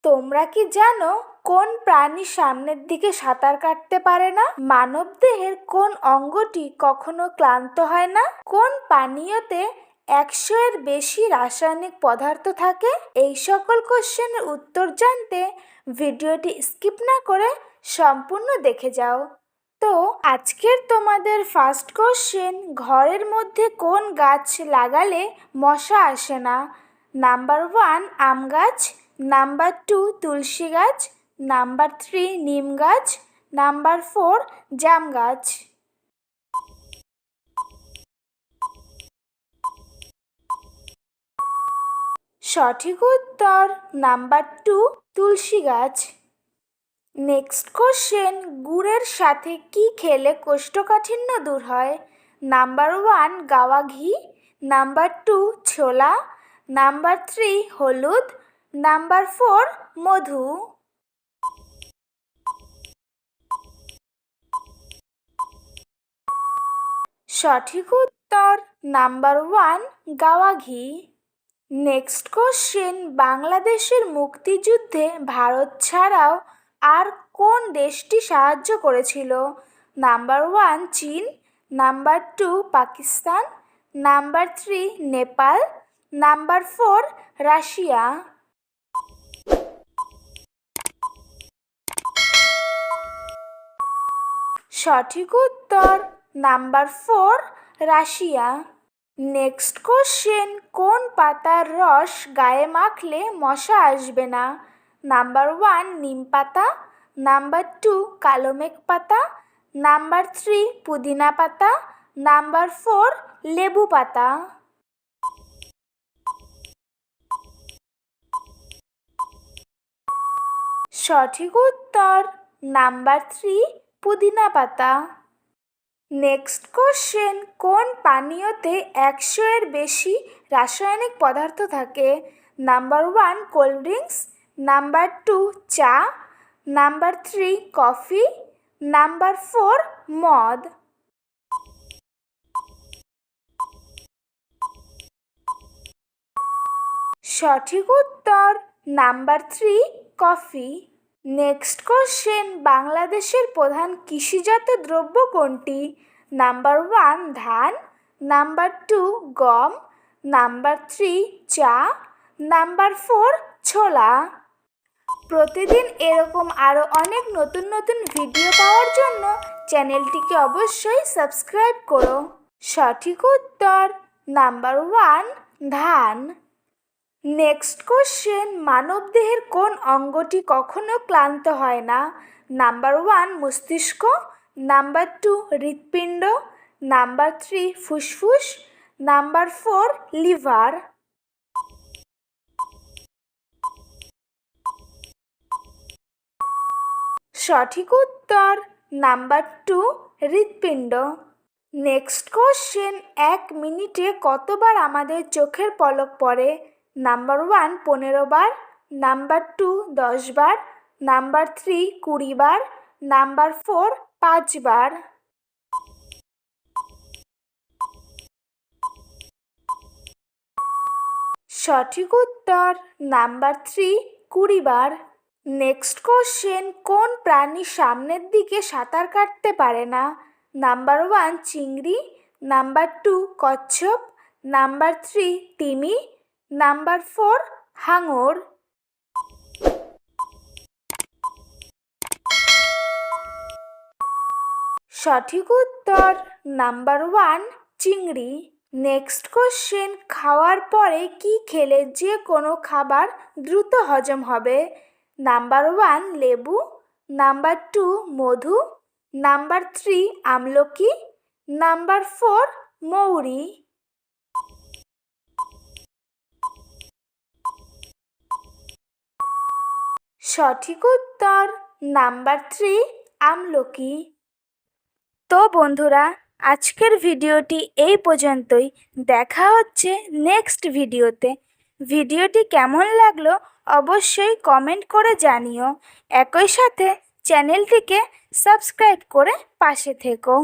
তোমরা কি জানো কোন প্রাণী সামনের দিকে সাঁতার কাটতে পারে না? মানবদেহের কোন অঙ্গটি কখনো ক্লান্ত হয় না? কোন পানীয়তে 100 এর বেশি রাসায়নিক পদার্থ থাকে? এই সকল কোশ্চেনের উত্তর জানতে ভিডিওটি স্কিপ না করে সম্পূর্ণ দেখে যাও। তো আজকের তোমাদের ফার্স্ট কোশ্চেন, ঘরের মধ্যে কোন গাছ লাগালে মশা আসে না? নাম্বার 1 আম গাছ, নাম্বার 2 তুলসী গাছ, নাম্বার 3 নিম গাছ, নাম্বার 4 জাম গাছ। সঠিক উত্তর নাম্বার 2 তুলসী গাছ। নেক্সট কোশ্চেন, গুড়ের সাথে কি খেলে কোষ্ঠকাঠিন্য দূর হয়? নাম্বার 1 গাওয়া ঘি, নাম্বার 2 ছোলা, নাম্বার 3 হলুদ, নাম্বার 4 মধু। সঠিক উত্তর নাম্বার 1 গাওয়া ঘি। নেক্সট কোশ্চেন, বাংলাদেশের মুক্তিযুদ্ধে ভারত ছাড়াও আর কোন দেশটি সাহায্য করেছিল? নাম্বার 1 চীন, number 2 Pakistan, number 3 Nepal, number 4 Russia. সঠিক উত্তর নাম্বার 4 রাশিয়া। নেক্সট কোশ্চেন, কোন পাতার রস গায়ে মাখলে মশা আসবে না? নাম্বার 1 নিম পাতা, নাম্বার 2 কালোমেঘ পাতা, নাম্বার 3 পুদিনা পাতা, নাম্বার 4 লেবু পাতা। সঠিক উত্তর নাম্বার 3 পুদিনা পাতা। নেক্সট কোশ্চেন, কোন পানীয়তে 100 এর বেশি রাসায়নিক পদার্থ থাকে? নাম্বার 1 কোল্ড ড্রিঙ্কস, নাম্বার 2 চা, নাম্বার 3 কফি, নাম্বার 4 মদ। সঠিক উত্তর নাম্বার 3 কফি। নেক্সট কোশ্চেন, বাংলাদেশের প্রধান কৃষিজাত দ্রব্য কোনটি? নাম্বার 1 ধান, নাম্বার 2 গম, নাম্বার 3 চা, নাম্বার 4 ছোলা। প্রতিদিন এরকম আরও অনেক নতুন নতুন ভিডিও পাওয়ার জন্য চ্যানেলটিকে অবশ্যই সাবস্ক্রাইব করো। সঠিক উত্তর নাম্বার 1 ধান। নেক্সট কোশ্চেন, মানবদেহের কোন অঙ্গটি কখনো ক্লান্ত হয় না? নাম্বার 1 মস্তিষ্ক, নাম্বার 2 হৃৎপিণ্ড, নাম্বার 3 ফুসফুস, নাম্বার 4 লিভার। সঠিক উত্তর নাম্বার 2 হৃৎপিণ্ড। নেক্সট কোশ্চেন, 1 মিনিটে কতবার আমাদের চোখের পলক পড়ে? নাম্বার 1 15 বার, নাম্বার 2 10 বার, নাম্বার 3 20 বার, নাম্বার 4 5 বার। সঠিক উত্তর নাম্বার 3 20 বার। নেক্সট কোশ্চেন, কোন প্রাণী সামনের দিকে সাঁতার কাটতে পারে না? নাম্বার 1 চিংড়ি, নাম্বার 2 কচ্ছপ, নাম্বার 3 তিমি, নাম্বার 4 হাঙর। সঠিক উত্তর নাম্বার 1 চিংড়ি। নেক্সট কোশ্চেন, খাওয়ার পরে কি খেলে যে কোনো খাবার দ্রুত হজম হবে? নাম্বার 1 লেবু, নাম্বার 2 মধু, নাম্বার 3 আমলকি, নাম্বার 4 মৌরি। সঠিক উত্তর নাম্বার 3 আমলকি। তো বন্ধুরা, আজকের ভিডিওটি এই পর্যন্তই। দেখা হচ্ছে নেক্সট ভিডিওতে। ভিডিওটি কেমন লাগলো অবশ্যই কমেন্ট করে জানিও। একই সাথে চ্যানেলটিকে সাবস্ক্রাইব করে পাশে থেকো।